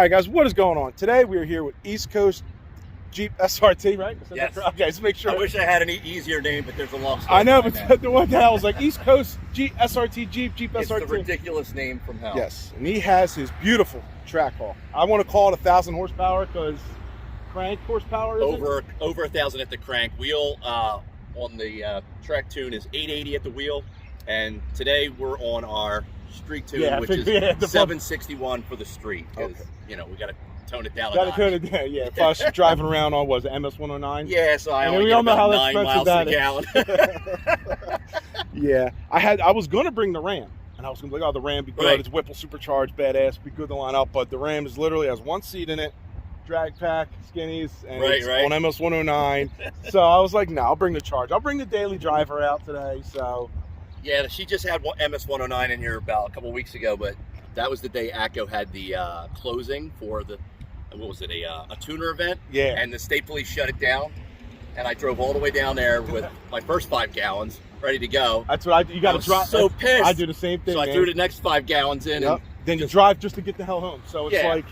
right, guys, what is going on? Today we are here with East Coast Jeep SRT, right? Yes. Okay, let's make sure. I wish I had an easier name, but there's a long story. I know, but the one that I was like East Coast Jeep SRT, Jeep SRT. It's the ridiculous name from hell. Yes, and he has his beautiful TRACKHAWK. I want to call it 1,000 horsepower because crank horsepower is over 1,000 at the crank. Wheel on the track tune is 880 at the wheel, and today we're on our street tune, which is 761 for the street. Okay. You know, we got to tone it down. Got to tone it down, yeah. Plus driving around on was it MS 109? Yeah, so I only we get all know how 9 miles that a gallon. Yeah, I was gonna bring the Ram, and I was gonna be like, oh, the Ram be good. Right. It's Whipple supercharged, badass, be good to line up. But the Ram is literally has one seat in it, drag pack, skinnies, and it's on MS 109. So I was like, no, I'll bring the Charge. I'll bring the daily driver out today. So yeah, she just had MS 109 in here about a couple weeks ago, but that was the day ACO had the closing for the, what was it, a tuner event? Yeah. And the state police shut it down, and I drove all the way down there with my first 5 gallons ready to go. That's what you got to drive. So pissed. I do the same thing. So I threw the next 5 gallons in, and then you drive just to get the hell home. So it's like,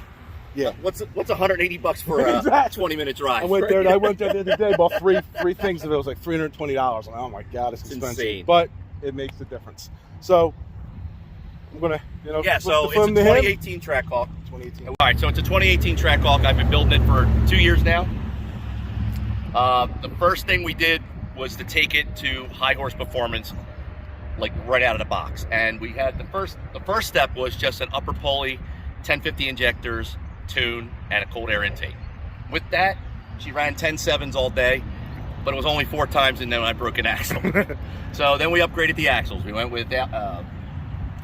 yeah. What's $180 for a 20-minute drive? I went there. I went there the other day. Bought three things of it. It was like $320. I'm like, oh my god, it's expensive. Insane. But it makes a difference. So I'm gonna, so it's a 2018 TRACKHAWK. 2018. All right, so it's a 2018 TRACKHAWK. I've been building it for 2 years now. The first thing we did was to take it to high horse performance, like right out of the box. And we had the first step was just an upper pulley, 1050 injectors, tune, and a cold air intake. With that, she ran 10.7s all day, but it was only 4 times, and then I broke an axle. So then we upgraded the axles. We went with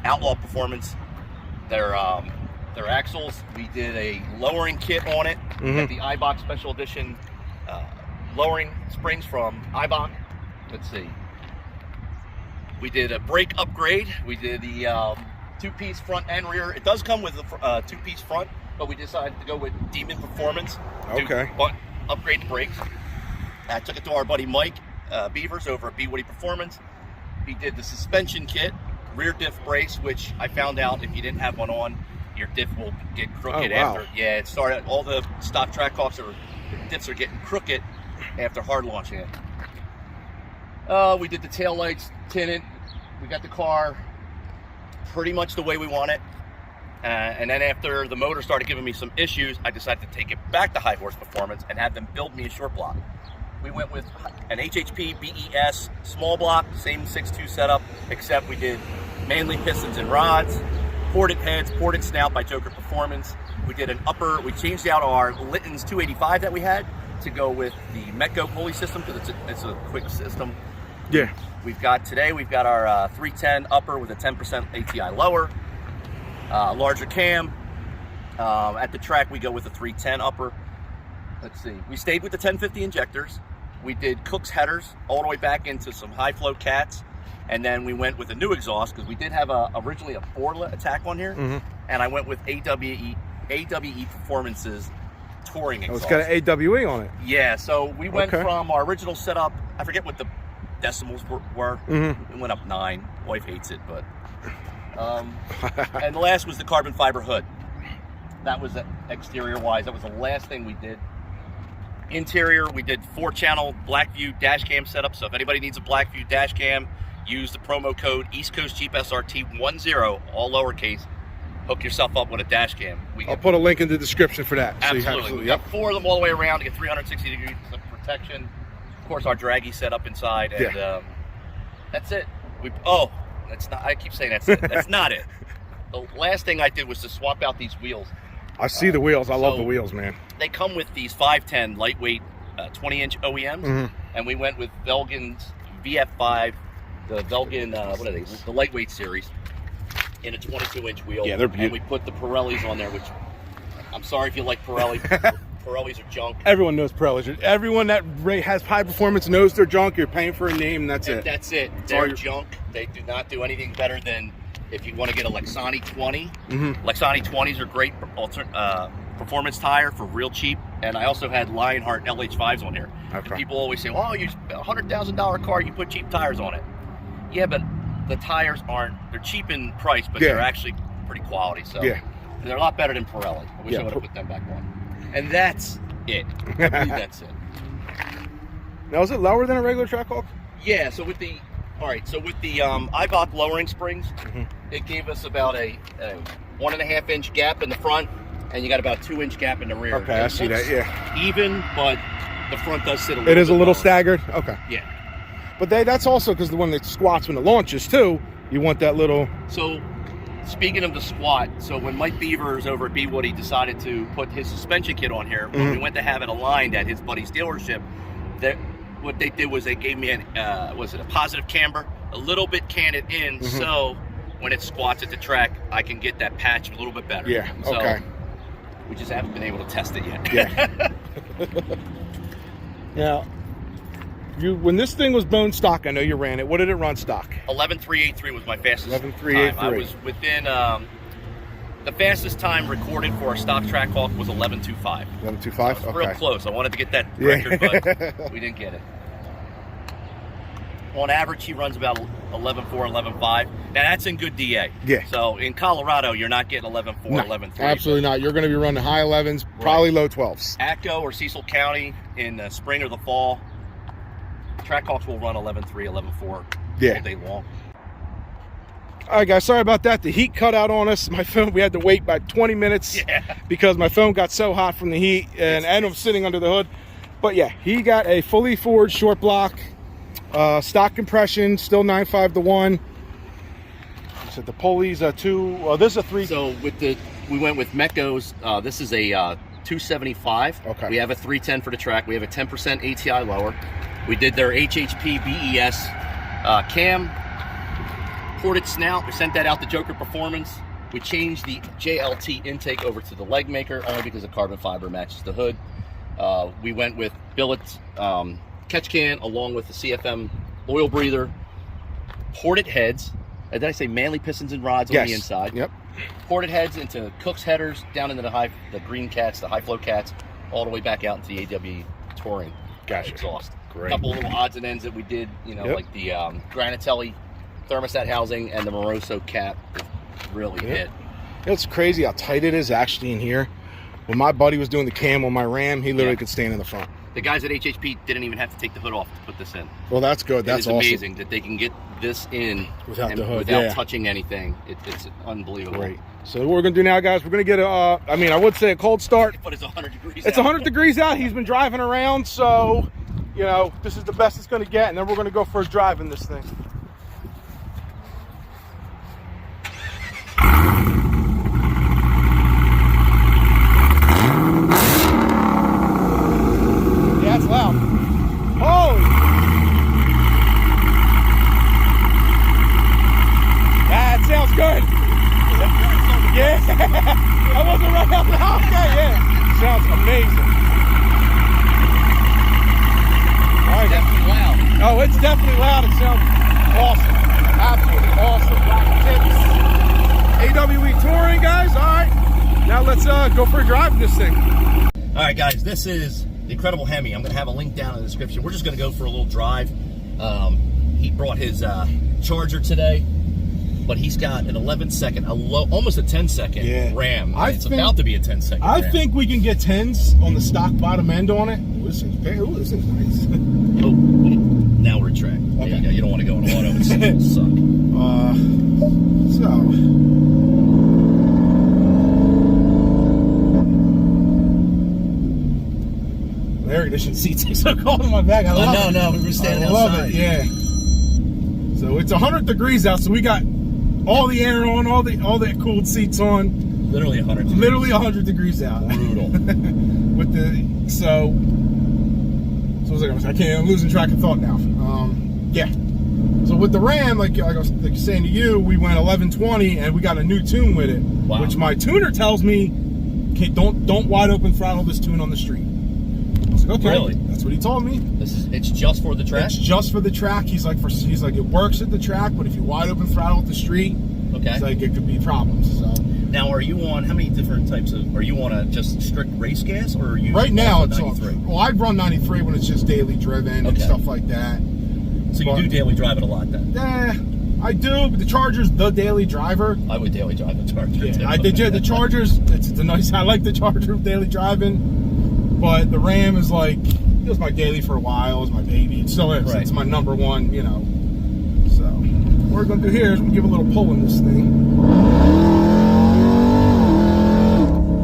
Outlaw Performance, their axles. We did a lowering kit on it, the IBOC Special Edition lowering springs from IBOC. Let's see. We did a brake upgrade. We did the 2-piece front and rear. It does come with a 2-piece front, but we decided to go with Demon Performance. Okay. Upgrade the brakes. I took it to our buddy Mike Beavers over at Guage Performance. He did the suspension kit, rear diff brace, which I found out if you didn't have one on, your diff will get crooked after. Yeah, it started, all the stock TRACKHAWKs, diffs are getting crooked after hard launching it. We did the tail lights tinted. We got the car pretty much the way we want it. And then after the motor started giving me some issues, I decided to take it back to high horse performance and have them build me a short block. We went with an HHP BES small block, same 6.2 setup, except we did mainly pistons and rods, ported heads, ported snout by Joker Performance. We did an upper, we changed out our Litton's 285 that we had to go with the Metco pulley system because it's a quick system. Yeah. We've got our 310 upper with a 10% ATI lower, larger cam. At the track we go with a 310 upper. Let's see, we stayed with the 1050 injectors. We did Cook's headers all the way back into some high flow cats, and then we went with a new exhaust because we did have originally a Ford attack on here, and I went with AWE Performance's touring exhaust. Oh, it's got an AWE on it. Yeah, so we went from our original setup, I forget what the decimals were. It went up 9. Wife hates it, but and the last was the carbon fiber hood. That was exterior wise. That was the last thing we did. Interior, we did 4-channel Blackview dash cam setup. So if anybody needs a Blackview dash cam, use the promo code EastCoastJEEPSRT10, all lowercase. Hook yourself up with a dash cam. I'll put a link in the description for that. Absolutely. We got 4 of them all the way around to get 360 degrees of protection. Of course, our draggy setup inside, and that's it. That's not. I keep saying that's it. That's not it. The last thing I did was to swap out these wheels. I see the wheels. I love the wheels, man. They come with these 510 lightweight 20-inch OEMs, and we went with Velgen's VF5, the Velgen, what are they? The lightweight series, in a 22-inch wheel. Yeah, they're beautiful. And we put the Pirellis on there, which I'm sorry if you like Pirelli. Pirellis are junk. Everyone knows Pirellis. Everyone that has high performance knows they're junk. You're paying for a name, and that's it. That's it. They're junk. They do not do anything better than if you want to get a Lexani 20. Lexani 20s are great performance tire for real cheap. And I also had Lionheart LH5s on here. And people always say, "Oh, you a $100,000 car, you put cheap tires on it." Yeah, but the tires they're cheap in price, but they're actually pretty quality. So They're a lot better than Pirelli. I wish I would have put them back on. And that's it. I believe that's it. Now, is it lower than a regular Trackhawk? Yeah, so with the, Eibach lowering springs, it gave us about a 1.5 inch gap in the front, and you got about a 2 inch gap in the rear. Okay, I see that, yeah. Even, but the front does sit a little It is a little lower. staggered? Okay. Yeah. But that's also because when it squats when it launches, too, you want that little... So, speaking of the squat, so when Mike Beavers over at B Woody decided to put his suspension kit on here, when we went to have it aligned at his buddy's dealership, what they did was they gave me a positive camber, a little bit canted in, so when it squats at the track, I can get that patch a little bit better. Yeah, so okay. We just haven't been able to test it yet. Yeah. Now, when this thing was bone stock, I know you ran it. What did it run stock? 11.383 was my fastest 11.383. time. I was within the fastest time recorded for a stock Trackhawk was 11.25. 11.25. So real close. I wanted to get that record, but we didn't get it. On average, he runs about 11.4, 11.5. Now that's in good DA. Yeah. So in Colorado, you're not getting 11.4, No, 11.3. absolutely not. You're going to be running high 11s, probably low 12s. Atco or Cecil County in the spring or the fall, Trackhawks will run 11.3, 11.4 all day long. All right, guys, sorry about that. The heat cut out on us. My phone, we had to wait about 20 minutes because my phone got so hot from the heat, and I'm sitting under the hood. But yeah, he got a fully forged short block, stock compression, still 9.5 to 1. So the pulleys are 2. Well, this is a 3. So we went with Mecco's. This is a 275. Okay. We have a 310 for the track. We have a 10% ATI lower. We did their HHP BES cam. Ported snout, we sent that out to Joker Performance. We changed the JLT intake over to the leg maker only because the carbon fiber matches the hood. We went with billets catch can along with the CFM oil breather. Ported heads. Did I say manly pistons and rods on the inside? Yep. Ported heads into Cook's headers down into the green cats, the high flow cats, all the way back out into the AW touring exhaust. Great. A couple little odds and ends that we did, like the Granatelli thermostat housing and the Moroso cap really hit. It's crazy how tight it is actually in here. When my buddy was doing the cam on my Ram, he literally could stand in the front. The guys at HHP didn't even have to take the hood off to put this in. Well, that's good. That's awesome. It's amazing that they can get this in without the hood, without touching anything. It's unbelievable. Great. So what we're going to do now, guys, we're going to get I would say a cold start. But it's 100 degrees It's 100 degrees out. He's been driving around, so, this is the best it's going to get, and then we're going to go for a drive in this thing. Yeah, it's loud. Holy! That sounds good. Yeah, I wasn't right out the house. Yeah, sounds amazing. All right. Definitely loud. Oh, it's definitely loud. It sounds awesome. Absolutely awesome. Black tips. AWE touring, guys. All right. Now let's go for a drive in this thing. All right, guys. This is the incredible Hemi. I'm going to have a link down in the description. We're just going to go for a little drive. He brought his charger today, but he's got an 11-second, almost a 10-second ram. It's about to be a 10-second ram. I think we can get 10s on the stock bottom end on it. This is nice. Oh, now we're track. Okay. There you go. You don't want to go in auto and suck. The air conditioning seats are so cold in my bag. I love it. No, we were standing outside. I love it, yeah. So it's 100 degrees out, so we got all the air on, all the cooled seats on. Literally 100 degrees. Literally 100 degrees out. Brutal. With so what was I gonna say? I'm losing track of thought now. Yeah. So with the Ram, like I was saying to you, we went 1120 and we got a new tune with it, which my tuner tells me, okay, don't wide open throttle this tune on the street. I was like, okay, really? That's what he told me. It's just for the track. It's just for the track. He's like it works at the track, but if you wide open throttle at the street, he's like it could be problems. So. Now, are you on how many different types of? Are you on a just strict race gas, or are you right now? It's 93? Well, I run 93 when it's just daily driven and stuff like that. So you do daily drive it a lot then? Yeah, I do, but the Charger's the daily driver. I would daily drive the Charger. Yeah, I did. Yeah, the Charger's. It's a nice. I like the Charger daily driving, but the Ram is like, it was my daily for a while. It was my baby. It still is. Right. It's my number one. You know. So what we're gonna do here is we'll give a little pull in this thing.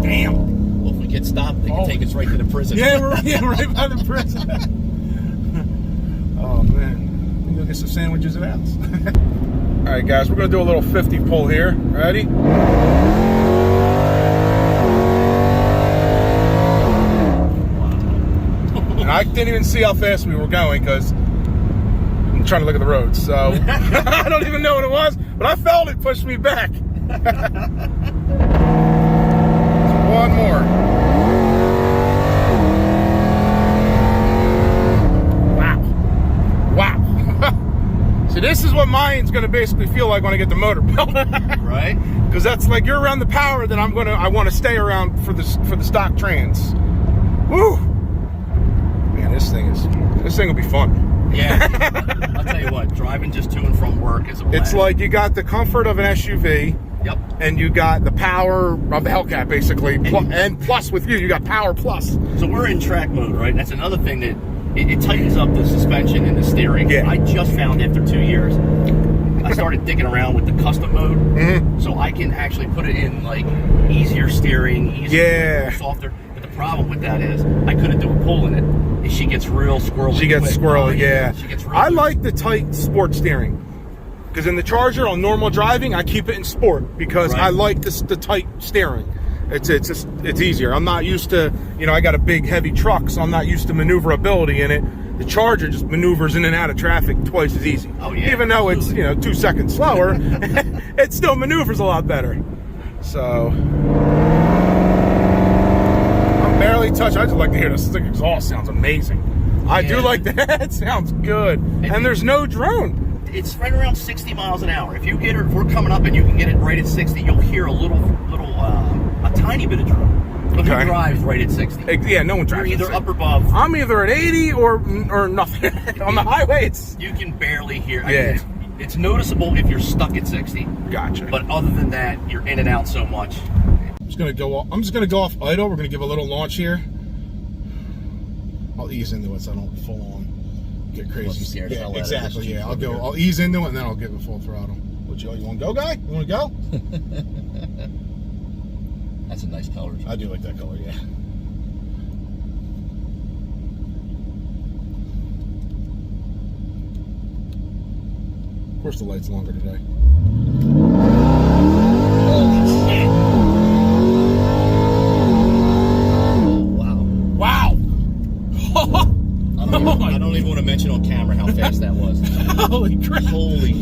Damn. Well, if we get stopped, they can take us right to the prison. Yeah, we're right by the prison. Oh man. Go get some sandwiches at Al's. All right, guys, we're gonna do a little 50 pull here. Ready? And I didn't even see how fast we were going because I'm trying to look at the road. So I don't even know what it was, but I felt it push me back. One more. So this is what mine's gonna basically feel like when I get the motor built, Right? Because that's like you're around the power that I want to stay around for the stock trans. Woo! Man, this thing will be fun. Yeah. I'll tell you what, driving just to and from work is a blast. It's like you got the comfort of an SUV. Yep. And you got the power of the Hellcat, basically, and plus with you got power plus. So we're in track mode, right? That's another thing that. It tightens up the suspension and the steering. Yeah. I just found after 2 years, I started digging around with the custom mode, so I can actually put it in like easier steering, softer. But the problem with that is I couldn't do a pull in it. She gets real squirrely. She gets squirrely, yeah. She gets real I like the tight sport steering because in the Charger on normal driving, I keep it in sport because I like the tight steering. It's easier. I'm not used to, I got a big heavy truck, so I'm not used to maneuverability in it. The Charger just maneuvers in and out of traffic twice as easy. Oh yeah. Even though it's 2 seconds slower, it still maneuvers a lot better. So I'm barely touched. I just like to hear this. This exhaust sounds amazing. I do like that. It sounds good. And there's no drone. It's right around 60 miles an hour. If we're coming up and you can get it right at 60, you'll hear a tiny bit of drone. But who drives right at 60? Yeah, no one drives. You're either up or above. I'm either at 80 or nothing. On the highway, you can barely hear. Yeah. It's noticeable if you're stuck at 60. Gotcha. But other than that, you're in and out so much. I'm just gonna go off idle. We're gonna give a little launch here. I'll ease into it so I don't full on get crazy. Yeah, exactly. Yeah, I'll ease into it and then I'll give it full throttle. What you want to go, guy? You want to go? That's a nice color. I do like that color, yeah. Of course the light's longer today. Holy shit. Wow. I don't even want to mention on camera how fast that was. Holy crap. Holy.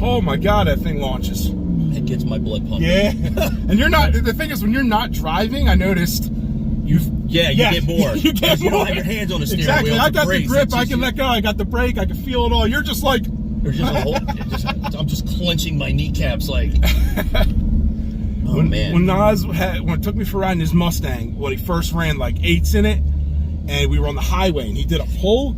Oh my God, that thing launches. It gets my blood pumping. Yeah. And the thing is, when you're not driving, I noticed you get more. You get more. You don't have your hands on the steering exactly. wheel. I got the grip, I can let go, I got the brake, I can feel it all. You're just like... I'm just clenching my kneecaps like... Oh, man. When it took me for riding his Mustang, when he first ran like 8s in it, and we were on the highway, and he did a pull,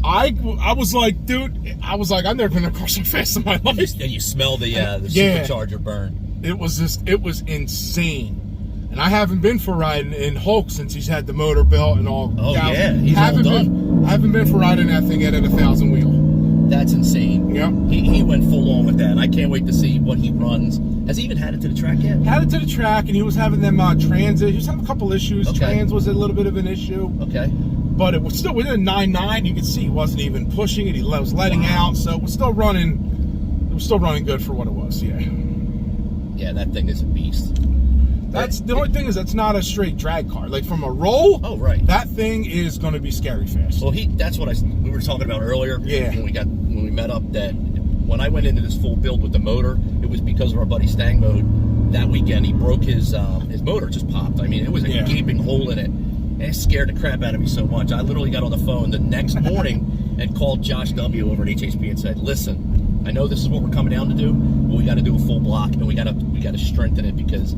I was like, dude, I've never been in a car so fast in my life. And you smell the supercharger burn. It was insane. And I haven't been for riding in Hulk since he's had the motor built and all. Oh yeah, he's all done. I haven't been for riding that thing at a 1000 wheel. That's insane. Yep. He went full on with that. I can't wait to see what he runs. Has he even had it to the track yet? Had it to the track, and he was having them transit. He was having a couple issues. Okay. Trans was a little bit of an issue. Okay. But it was still within 9.9. You could see he wasn't even pushing it. He was letting out, so it was still running. It was still running good for what it was. Yeah. Yeah, that thing is a beast. That's the only thing is that's not a straight drag car. Like from a roll, that thing is going to be scary fast. Well, that's what we were talking about earlier. Yeah. When we met up, that when I went into this full build with the motor, it was because of our buddy Stang Mode. That weekend, he broke his motor just popped. I mean, it was a gaping hole in it, and it scared the crap out of me so much. I literally got on the phone the next morning and called Josh W over at HHP and said, "Listen, I know this is what we're coming down to do, but we got to do a full block, and we got to strengthen it because."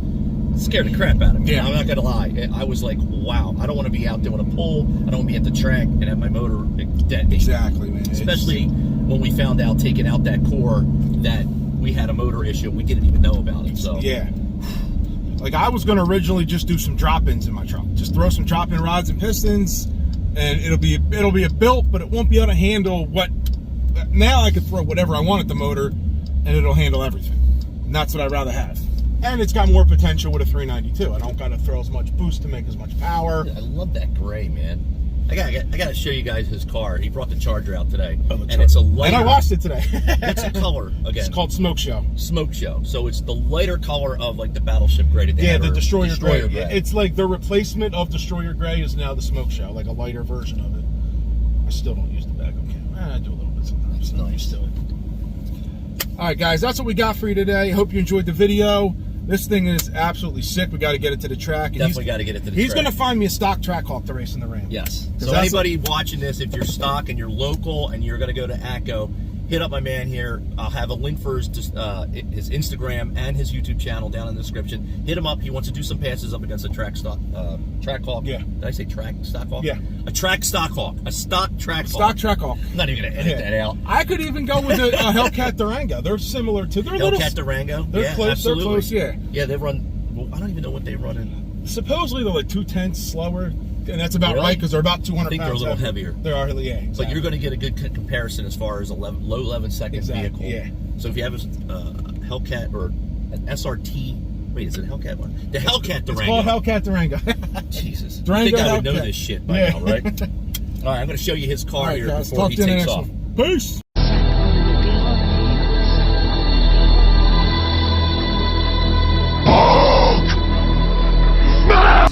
It scared the crap out of me. Yeah. I'm not gonna lie. I was like, wow, I don't want to be out doing a pull. I don't want to be at the track and have my motor detonate. Exactly, man. Especially when we found out taking out that core that we had a motor issue. We didn't even know about it. So yeah. Like I was gonna originally just do some drop-ins in my truck. Just throw some drop-in rods and pistons, and it'll be a built, but it won't be able to handle what. Now I could throw whatever I want at the motor, and it'll handle everything. And that's what I'd rather have. And it's got more potential with a 392. I don't gotta throw as much boost to make as much power. I love that gray, man. I gotta show you guys his car. He brought the Charger out today, and it's a lighter. And I watched it today. What's the color again? It's called Smoke Show. Smoke Show. So it's the lighter color of like the Battleship Gray. Yeah, the Destroyer gray. It's like the replacement of Destroyer Gray is now the Smoke Show, like a lighter version of it. I still don't use the backup camera. I do a little bit sometimes. Nice. Used to it. All right, guys, that's what we got for you today. Hope you enjoyed the video. This thing is absolutely sick. We got to get it to the track. And definitely got to get it to the track. He's going to find me a stock TRACKHAWK to race in the Ram. Yes. So anybody watching this, if you're stock and you're local and you're going to go to ACO, hit up my man here. I'll have a link for his Instagram and his YouTube channel down in the description. Hit him up. He wants to do some passes up against a TRACKHAWK. Yeah. Did I say TRACKHAWK? Yeah. A TRACKHAWK. A stock TRACKHAWK. Stock TRACKHAWK. I'm not even going to edit that out. I could even go with a Hellcat Durango. They're similar to Hellcat Durango. They're close. Absolutely. They're close. Yeah. Yeah, they run. Well, I don't even know what they run in. Supposedly they're like 2/10 slower, and that's about really? Right because they're about 200 I think pounds. They're a little heavier. They are, yeah. Exactly. But you're going to get a good comparison as far as a low 11-second vehicle. Yeah. So if you have a Hellcat or an SRT, wait, is it a Hellcat one? The Hellcat Durango. It's called Hellcat Durango. Jesus. Durango, I think I would Hellcat. know this shit by now, right? All right, I'm going to show you his car here guys, before he takes off. Peace. Smash!